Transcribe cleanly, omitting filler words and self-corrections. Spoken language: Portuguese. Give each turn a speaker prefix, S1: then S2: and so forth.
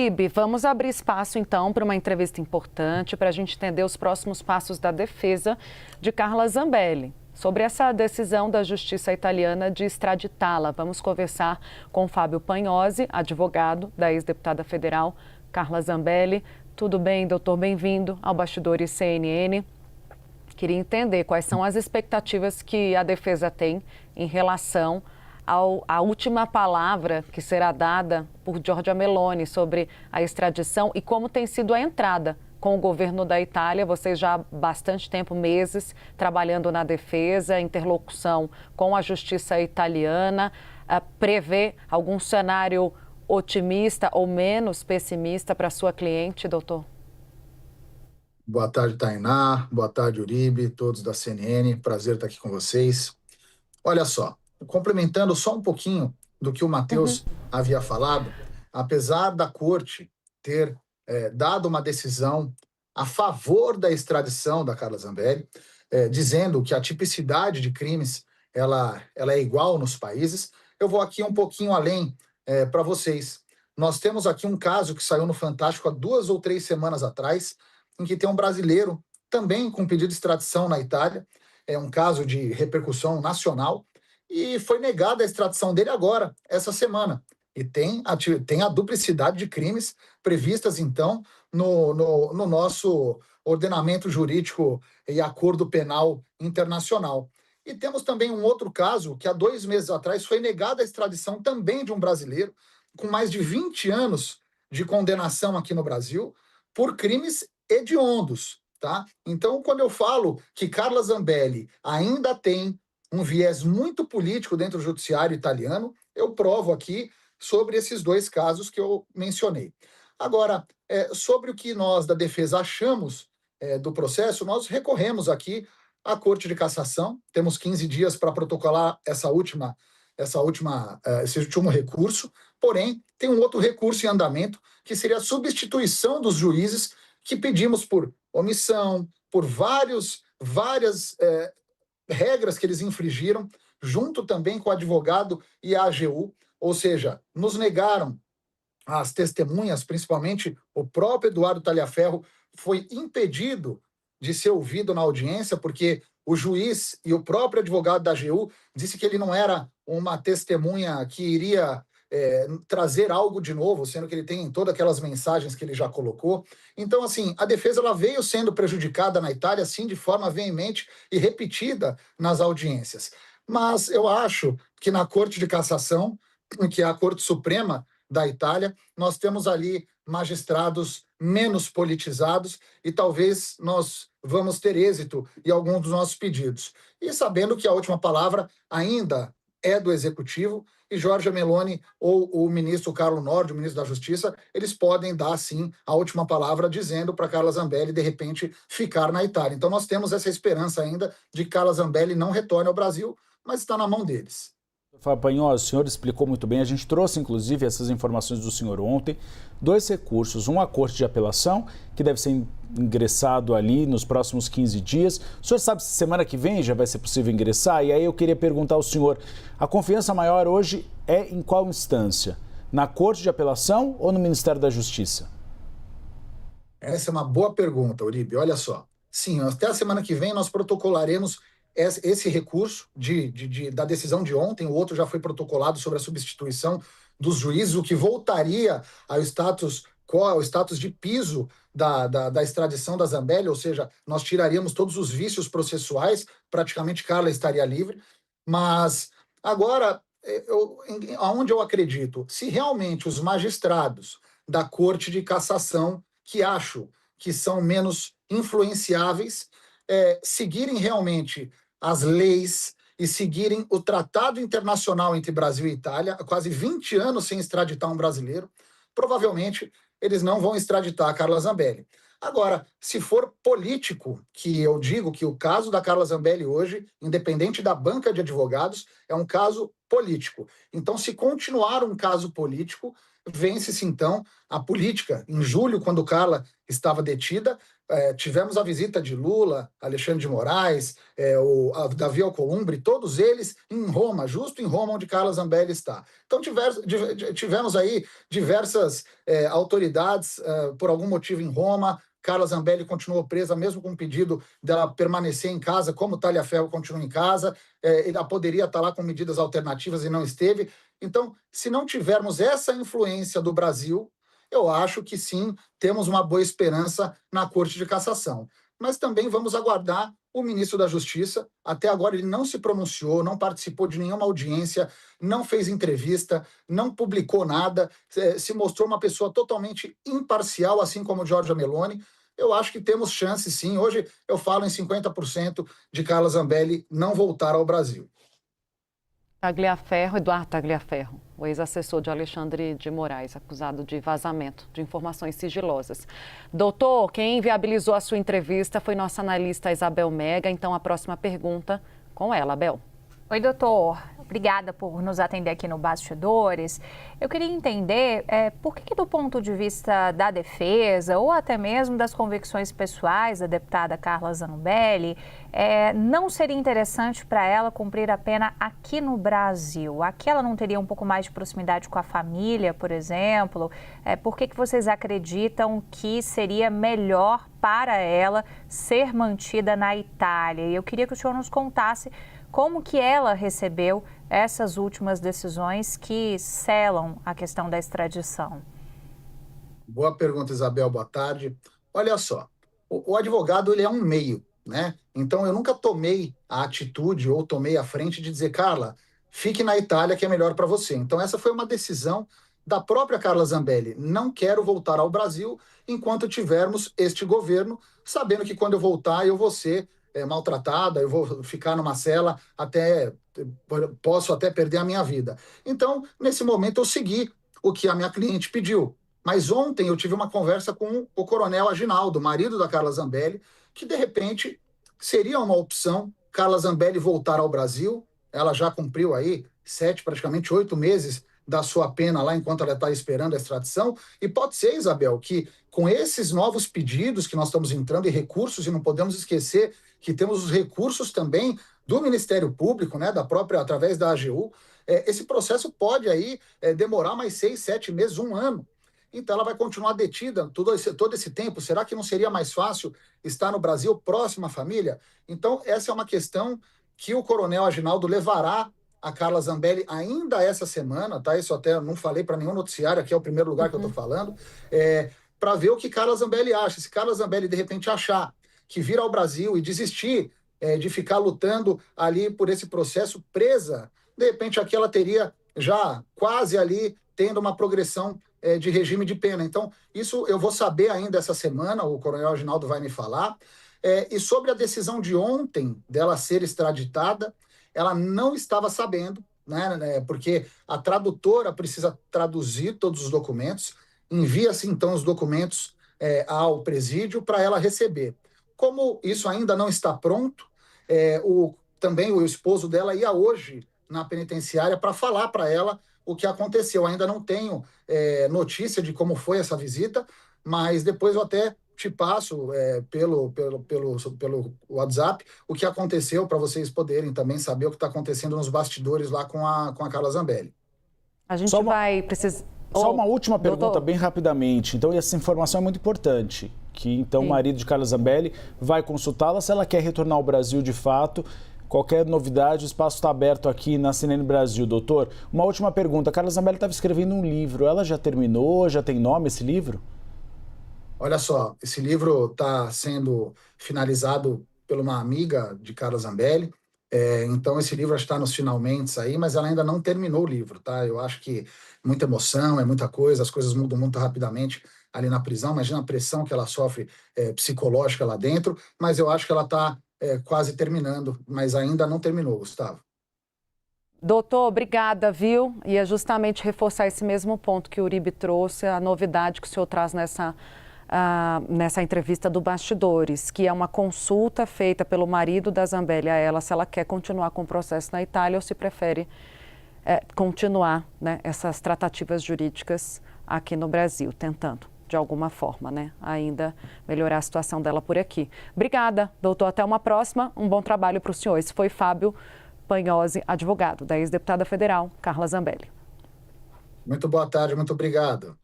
S1: Uribe, vamos abrir espaço então para uma entrevista importante para a gente entender os próximos passos da defesa de Carla Zambelli. Sobre essa decisão da Justiça italiana de extraditá-la, vamos conversar com Fábio Pagnosi, advogado da ex-deputada federal Carla Zambelli. Tudo bem, doutor? Bem-vindo ao Bastidores CNN. Queria entender quais são as expectativas que a defesa tem em relação à última palavra que será dada por Giorgia Meloni sobre a extradição e como tem sido a entrada com o governo da Itália. Vocês já há bastante tempo, meses, trabalhando na defesa, interlocução com a justiça italiana. Prevê algum cenário otimista ou menos pessimista para a sua cliente, doutor?
S2: Boa tarde, Tainá. Boa tarde, Uribe, todos da CNN. Prazer estar aqui com vocês. Olha só, complementando só um pouquinho do que o Matheus havia falado, apesar da corte ter dado uma decisão a favor da extradição da Carla Zambelli, dizendo que a tipicidade de crimes ela é igual nos países, eu vou aqui um pouquinho além para vocês. Nós temos aqui um caso que saiu no Fantástico há 2 ou 3 semanas atrás, em que tem um brasileiro também com pedido de extradição na Itália, é um caso de repercussão nacional, e foi negada a extradição dele agora, essa semana. E tem a duplicidade de crimes previstas, então, no nosso ordenamento jurídico e acordo penal internacional. E temos também um outro caso, que há 2 meses atrás foi negada a extradição também de um brasileiro, com mais de 20 anos de condenação aqui no Brasil, por crimes hediondos, tá? Então, quando eu falo que Carla Zambelli ainda tem um viés muito político dentro do judiciário italiano, eu provo aqui sobre esses 2 casos que eu mencionei. Agora, sobre o que nós da defesa achamos do processo, nós recorremos aqui à Corte de Cassação, temos 15 dias para protocolar esse último recurso, porém, tem um outro recurso em andamento, que seria a substituição dos juízes que pedimos por omissão, por várias regras que eles infringiram, junto também com o advogado e a AGU, ou seja, nos negaram as testemunhas, principalmente o próprio Eduardo Talhaferro foi impedido de ser ouvido na audiência, porque o juiz e o próprio advogado da AGU disse que ele não era uma testemunha que iria trazer algo de novo, sendo que ele tem todas aquelas mensagens que ele já colocou. Então, assim, a defesa ela veio sendo prejudicada na Itália, sim, de forma veemente e repetida nas audiências. Mas eu acho que na Corte de Cassação, que é a Corte Suprema da Itália, nós temos ali magistrados menos politizados e talvez nós vamos ter êxito em alguns dos nossos pedidos. E sabendo que a última palavra ainda é do Executivo, e Giorgia Meloni ou o ministro Carlo Nordio, o ministro da Justiça, eles podem dar, sim, a última palavra, dizendo para Carla Zambelli, de repente, ficar na Itália. Então, nós temos essa esperança ainda de que Carla Zambelli não retorne ao Brasil, mas está na mão deles.
S3: Fábio Pagnosi, o senhor explicou muito bem, a gente trouxe inclusive essas informações do senhor ontem, 2 recursos, um à Corte de Apelação, que deve ser ingressado ali nos próximos 15 dias. O senhor sabe se semana que vem já vai ser possível ingressar? E aí eu queria perguntar ao senhor, a confiança maior hoje é em qual instância? Na Corte de Apelação ou no Ministério da Justiça?
S2: Essa é uma boa pergunta, Uribe. Olha só. Sim, até a semana que vem nós protocolaremos esse recurso da decisão de ontem, o outro já foi protocolado sobre a substituição dos juízes, o que voltaria ao status de piso da extradição da Zambelli, ou seja, nós tiraríamos todos os vícios processuais, praticamente Carla estaria livre, mas agora, aonde eu acredito, se realmente os magistrados da Corte de Cassação, que acho que são menos influenciáveis, seguirem realmente as leis e seguirem o tratado internacional entre Brasil e Itália, há quase 20 anos sem extraditar um brasileiro, provavelmente eles não vão extraditar a Carla Zambelli. Agora, se for político, que eu digo que o caso da Carla Zambelli hoje, independente da banca de advogados, é um caso político. Então, se continuar um caso político, vence-se então a política. Em julho, quando Carla estava detida, tivemos a visita de Lula, Alexandre de Moraes, o Davi Alcolumbre, todos eles em Roma, justo em Roma, onde Carla Zambelli está. Então tivemos aí diversas autoridades, por algum motivo, em Roma. Carla Zambelli continuou presa, mesmo com o pedido dela permanecer em casa, como Taliaferro continua em casa. Ela poderia estar lá com medidas alternativas e não esteve. Então, se não tivermos essa influência do Brasil, eu acho que sim, temos uma boa esperança na Corte de Cassação. Mas também vamos aguardar o ministro da Justiça. Até agora ele não se pronunciou, não participou de nenhuma audiência, não fez entrevista, não publicou nada, se mostrou uma pessoa totalmente imparcial, assim como o Giorgia Meloni. Eu acho que temos chance, sim. Hoje eu falo em 50% de Carla Zambelli não voltar ao Brasil.
S1: Eduardo Tagliaferro, o ex-assessor de Alexandre de Moraes, acusado de vazamento de informações sigilosas. Doutor, quem viabilizou a sua entrevista foi nossa analista Isabel Mega. Então, a próxima pergunta com ela, Abel.
S4: Oi, doutor. Obrigada por nos atender aqui no Bastidores. Eu queria entender por que, do ponto de vista da defesa ou até mesmo das convicções pessoais da deputada Carla Zambelli, não seria interessante para ela cumprir a pena aqui no Brasil? Aqui ela não teria um pouco mais de proximidade com a família, por exemplo? Por que vocês acreditam que seria melhor para ela ser mantida na Itália? E eu queria que o senhor nos contasse como que ela recebeu essas últimas decisões que selam a questão da extradição.
S2: Boa pergunta, Isabel. Boa tarde. Olha só, o advogado ele é um meio, né? Então eu nunca tomei a atitude ou tomei a frente de dizer, Carla, fique na Itália que é melhor para você. Então essa foi uma decisão da própria Carla Zambelli. Não quero voltar ao Brasil enquanto tivermos este governo, sabendo que quando eu voltar eu vou ser maltratada, eu vou ficar numa cela posso até perder a minha vida. Então, nesse momento, eu segui o que a minha cliente pediu. Mas ontem eu tive uma conversa com o coronel Aginaldo, marido da Carla Zambelli, que, de repente, seria uma opção Carla Zambelli voltar ao Brasil. Ela já cumpriu aí 7, praticamente 8 meses da sua pena lá enquanto ela está esperando a extradição. E pode ser, Isabel, que com esses novos pedidos que nós estamos entrando e recursos, e não podemos esquecer que temos os recursos também do Ministério Público, né, da própria, através da AGU, esse processo pode aí demorar mais 6, 7 meses, 1 ano. Então ela vai continuar detida todo esse tempo. Será que não seria mais fácil estar no Brasil próximo à família? Então essa é uma questão que o coronel Aginaldo levará a Carla Zambelli ainda essa semana, tá? Isso até não falei para nenhum noticiário, aqui é o primeiro lugar que eu estou falando, para ver o que Carla Zambelli acha. Se Carla Zambelli de repente achar que vir ao Brasil e desistir de ficar lutando ali por esse processo presa, de repente aqui ela teria já quase ali tendo uma progressão de regime de pena. Então, isso eu vou saber ainda essa semana, o coronel Aginaldo vai me falar. E sobre a decisão de ontem dela ser extraditada, ela não estava sabendo, né, porque a tradutora precisa traduzir todos os documentos, envia-se então os documentos ao presídio para ela receber. Como isso ainda não está pronto, também o esposo dela ia hoje na penitenciária para falar para ela o que aconteceu. Ainda não tenho notícia de como foi essa visita, mas depois eu até te passo pelo WhatsApp o que aconteceu para vocês poderem também saber o que está acontecendo nos bastidores lá com a Carla Zambelli.
S1: A gente vai precisar...
S3: Só uma última pergunta, bem rapidamente. Então, essa informação é muito importante, que então o marido de Carla Zambelli vai consultá-la se ela quer retornar ao Brasil de fato. Qualquer novidade, o espaço está aberto aqui na CNN Brasil. Doutor, uma última pergunta. A Carla Zambelli estava escrevendo um livro. Ela já terminou? Já tem nome esse livro?
S2: Olha só, esse livro está sendo finalizado por uma amiga de Carla Zambelli. Então, esse livro está nos finalmente aí, mas ela ainda não terminou o livro, tá? Eu acho que muita emoção, muita coisa, as coisas mudam muito rapidamente ali na prisão. Imagina a pressão que ela sofre psicológica lá dentro, mas eu acho que ela está quase terminando, mas ainda não terminou, Gustavo.
S1: Doutor, obrigada, viu? E é justamente reforçar esse mesmo ponto que o Uribe trouxe, a novidade que o senhor traz nessa entrevista do Bastidores, que é uma consulta feita pelo marido da Zambelli a ela, se ela quer continuar com o processo na Itália ou se prefere continuar, né, essas tratativas jurídicas aqui no Brasil, tentando, de alguma forma, né, ainda melhorar a situação dela por aqui. Obrigada, doutor. Até uma próxima. Um bom trabalho para o senhor. Esse foi Fábio Panhosi, advogado da ex-deputada federal Carla Zambelli.
S2: Muito boa tarde, muito obrigado.